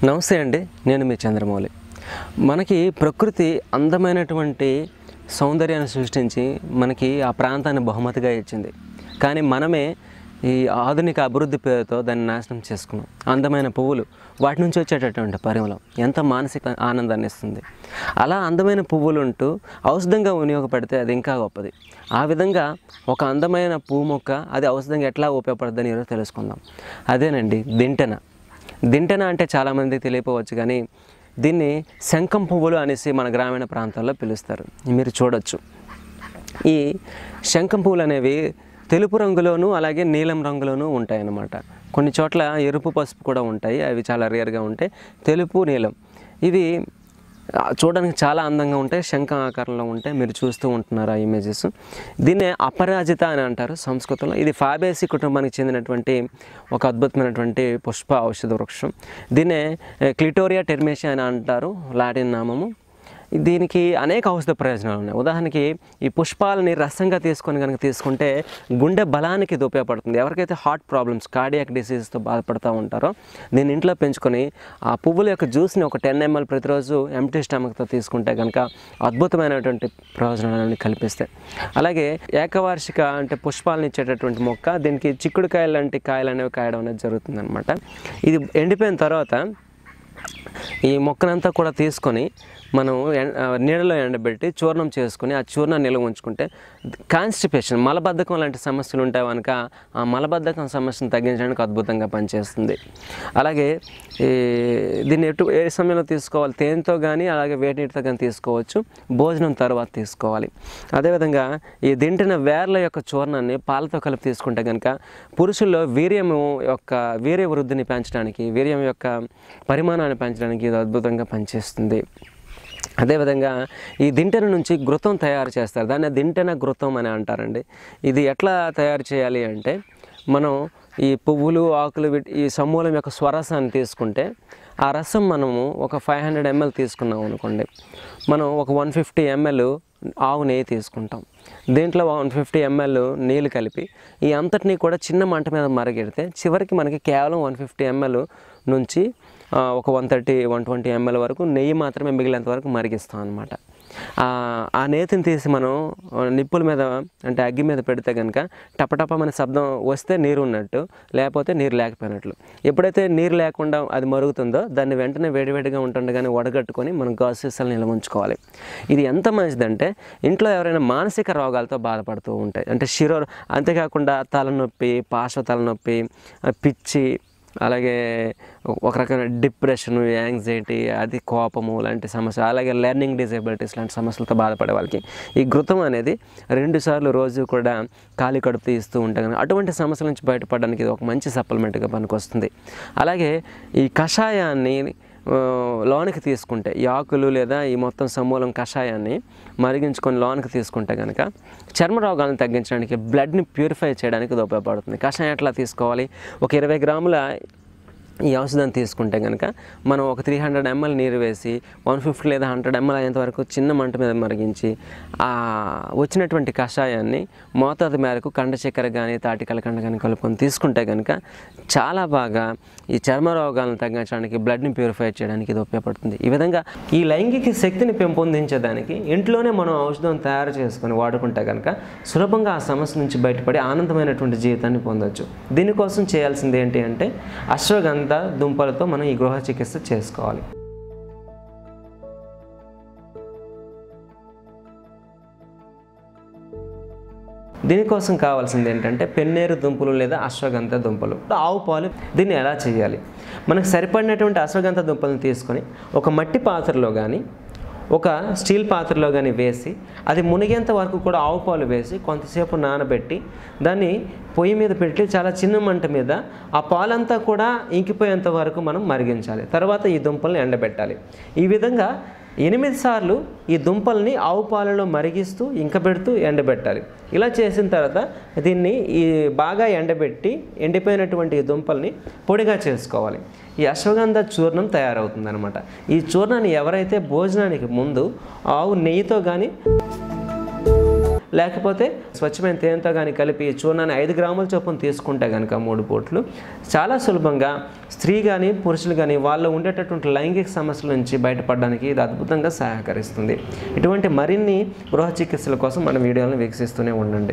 నమస్తే అండి, నేను మీ చంద్రమౌళి. మనకి ప్రకృతి అందమైనటువంటి సౌందర్యాన్ని సృష్టించి మనకి ఆ ప్రాంతాన్ని బహుమతిగా ఇచ్చింది. కానీ మనమే ఈ ఆధునిక అభివృద్ధి పేరుతో దాన్ని నాశనం చేసుకున్నాం. అందమైన పువ్వులు, వాటి నుంచి వచ్చేటటువంటి పరిమళం ఎంత మానసిక ఆనందాన్ని ఇస్తుంది. అలా అందమైన పువ్వులు ఉంటూ ఔషధంగా వినియోగపడితే అది ఇంకా గొప్పది. ఆ విధంగా ఒక అందమైన పువ్వు మొక్క అది ఔషధంగా ఎట్లా ఉపయోగపడుతుందని ఈరోజు తెలుసుకుందాం. అదేనండి దింటెన. దింటెన అంటే చాలామందికి తెలియకపోవచ్చు, కానీ దీన్ని శంఖం పువ్వులు అనేసి మన గ్రామీణ ప్రాంతాల్లో పిలుస్తారు. మీరు చూడొచ్చు, ఈ శంఖం పువ్వులు అనేవి తెలుపు రంగులోనూ అలాగే నీలం రంగులోనూ ఉంటాయన్నమాట. కొన్ని చోట్ల ఎరుపు పసుపు కూడా ఉంటాయి, అవి చాలా రేర్గా ఉంటాయి. తెలుపు నీలం ఇవి చూడడానికి చాలా అందంగా ఉంటాయి, శంఖం ఆకారంలో ఉంటాయి. మీరు చూస్తూ ఉంటున్నారు ఆ ఇమేజెస్. దీన్నే అపరాజిత అని అంటారు సంస్కృతంలో. ఇది ఫాబేసి కుటుంబానికి చెందినటువంటి ఒక అద్భుతమైనటువంటి పుష్ప ఔషధ వృక్షం. దీన్నే క్లిటోరియా టెర్మేషియా అని అంటారు లాటిన్ నామము. దీనికి అనేక ఔషధ ప్రయోజనాలు ఉన్నాయి. ఉదాహరణకి ఈ పుష్పాలని రసంగా తీసుకుంటే గుండె బలానికి ఇది ఉపయోగపడుతుంది. ఎవరికైతే హార్ట్ ప్రాబ్లమ్స్, కార్డియాక్ డిసీజ్తో బాధపడుతూ ఉంటారో దీన్ని ఇంట్లో పెంచుకొని ఆ పువ్వుల యొక్క జ్యూస్ని ఒక 10 ml ప్రతిరోజు ఎంప్టీ స్టమక్తో తీసుకుంటే కనుక అద్భుతమైనటువంటి ప్రయోజనాలను కల్పిస్తాయి. అలాగే ఏకవార్షిక అంటే పుష్పాలను ఇచ్చేటటువంటి మొక్క, దీనికి చిక్కుడుకాయలు లాంటి కాయలు అనేవి కాయడం అనేది జరుగుతుంది అనమాట. ఇది ఎండిపోయిన తర్వాత ఈ మొక్కనంతా కూడా తీసుకొని మనం నీడలో ఎండబెట్టి చూర్ణం చేసుకుని ఆ చూర్ణాన్ని నిల్వ ఉంచుకుంటే కాన్స్టిపేషన్, మలబద్ధకం లాంటి సమస్యలు ఉంటాయి కనుక ఆ మలబద్ధకం సమస్యను తగ్గించడానికి అద్భుతంగా పనిచేస్తుంది. అలాగే దీన్ని ఏ సమయంలో తీసుకోవాలి, తేనెతో కానీ అలాగే వేడి నీటితో కానీ తీసుకోవచ్చు, భోజనం తర్వాత తీసుకోవాలి. అదేవిధంగా ఈ దింటిన వేర్ల యొక్క చూర్ణాన్ని పాలతో కలిపి తీసుకుంటే కనుక పురుషుల్లో వీర్య వృద్ధిని పెంచడానికి, వీర్యం యొక్క పరిమాణాన్ని పెంచడానికి ఇది అద్భుతంగా పనిచేస్తుంది. అదేవిధంగా ఈ దింటెన నుంచి ఘృతం తయారు చేస్తారు, దాన్ని దింటెన ఘృతం అని అంటారండి. ఇది ఎట్లా తయారు చేయాలి అంటే, మనం ఈ పువ్వులు ఆకులు ఈ సమూలం యొక్క స్వరసాన్ని తీసుకుంటే ఆ రసం మనము ఒక 500 ml తీసుకున్నాం అనుకోండి, మనం ఒక 150 ml ఆవు నెయ్యి తీసుకుంటాం. దీంట్లో 150 ml నీళ్ళు కలిపి ఈ అంతటినీ కూడా చిన్న మంట మీద మరగెడితే చివరికి మనకి కేవలం 150 ml నుంచి ఒక 130-120 ml వరకు నెయ్యి మాత్రమే మిగిలేంత వరకు మరిగిస్తాం అనమాట. ఆ నేతిని తీసి మనం నిప్పుల మీద అంటే అగ్గి మీద పెడితే కనుక టపటపమనే శబ్దం వస్తే నీరు ఉన్నట్టు, లేకపోతే నీరు లేకపోయినట్లు. ఎప్పుడైతే నీరు లేకుండా అది మరుగుతుందో దాన్ని వెంటనే వేడివేడిగా ఉంటుండగానే వడగట్టుకొని మనం గాజు సీసాలు నిల్వ ఉంచుకోవాలి. ఇది ఎంత మంచిదంటే ఇంట్లో ఎవరైనా మానసిక రోగాలతో బాధపడుతూ ఉంటాయి అంటే అంతేకాకుండా తలనొప్పి, పార్శ్వ తలనొప్పి, పిచ్చి, అలాగే ఒక రకమైన డిప్రెషన్, యాంగ్జైటీ, అది కోపము లాంటి సమస్య, అలాగే లెర్నింగ్ డిజేబిలిటీస్ లాంటి సమస్యలతో బాధపడే వాళ్ళకి ఈ ఘృతం అనేది 2 సార్లు రోజు కూడా ఖాళీ కడుపు తీస్తూ ఉంటే కనుక అటువంటి సమస్యల నుంచి బయటపడడానికి ఇది ఒక మంచి సప్లిమెంట్గా పనికొస్తుంది. అలాగే ఈ కషాయాన్ని లోనికి తీసుకుంటే, ఈ ఆకులు లేదా ఈ మొత్తం సమూలం కషాయాన్ని మరిగించుకొని లోనికి తీసుకుంటే కనుక చర్మ రోగాలను తగ్గించడానికి, బ్లడ్ని ప్యూరిఫై చేయడానికి ఇది ఉపయోగపడుతుంది. కషాయం ఎట్లా తీసుకోవాలి, ఒక 20 గ్రాముల ఈ ఔషధాన్ని తీసుకుంటే కనుక మనం ఒక 300 ml నీరు వేసి 150 లేదా 100 ml అయ్యేంత వరకు చిన్న మంట మీద మరిగించి వచ్చినటువంటి కషాయాన్ని మోతాదు మేరకు కండ చక్కెర కానీ తాటి కలకండ కానీ కలుపుకొని తీసుకుంటే కనుక చాలా బాగా ఈ చర్మ రోగాలను తగ్గించడానికి, బ్లడ్ని ప్యూరిఫై చేయడానికి ఇది ఉపయోగపడుతుంది. ఈ విధంగా ఈ లైంగిక శక్తిని పెంపొందించడానికి ఇంట్లోనే మనం ఔషధం తయారు చేసుకొని వాడుకుంటే కనుక సులభంగా ఆ సమస్య నుంచి బయటపడి ఆనందమైనటువంటి జీవితాన్ని పొందవచ్చు. దీనికోసం చేయాల్సింది ఏంటి అంటే అశ్వగంధ దుంపలతో మనం ఈ గృహ చికిత్స చేసుకోవాలి. దీనికోసం కావాల్సింది ఏంటంటే పెన్నేరు దుంపలు లేదా అశ్వగంధ దుంపలు, ఆవు పాలు. దీన్ని ఎలా చేయాలి, మనకు సరిపడినటువంటి అశ్వగంధ దుంపలను తీసుకొని ఒక మట్టి పాత్రలో కానీ ఒక స్టీల్ పాత్రలో కానీ వేసి అది మునిగేంత వరకు కూడా ఆవు పాలు వేసి కొంతసేపు నానబెట్టి దాన్ని పొయ్యి మీద పెట్టి చాలా చిన్న మంట మీద ఆ పాలంతా కూడా ఇంకిపోయేంత వరకు మనం మరిగించాలి. తర్వాత ఈ దుంపల్ని ఎండబెట్టాలి. ఈ విధంగా 8 సార్లు ఈ దుంపల్ని ఆవు పాలలో మరిగిస్తూ ఇంకబెడుతూ ఎండబెట్టాలి. ఇలా చేసిన తర్వాత దీన్ని బాగా ఎండబెట్టి ఎండిపోయినటువంటి ఈ దుంపల్ని పొడిగా చేసుకోవాలి. ఈ అశ్వగంధ చూర్ణం తయారవుతుంది అనమాట. ఈ చూర్ణాన్ని ఎవరైతే భోజనానికి ముందు ఆవు నెయ్యితో కానీ లేకపోతే స్వచ్ఛమైన తేనెతో కానీ కలిపి చూర్ణాన్ని 5 గ్రాముల చొప్పున తీసుకుంటే కనుక 3 పూట్లు చాలా సులభంగా స్త్రీ కానీ పురుషులు కానీ వాళ్ళు ఉండేటటువంటి లైంగిక సమస్యల నుంచి బయటపడడానికి ఇది అద్భుతంగా సహకరిస్తుంది. ఇటువంటి మరిన్ని గృహ చికిత్సల కోసం మన వీడియోలను వీక్షిస్తూనే ఉండండి.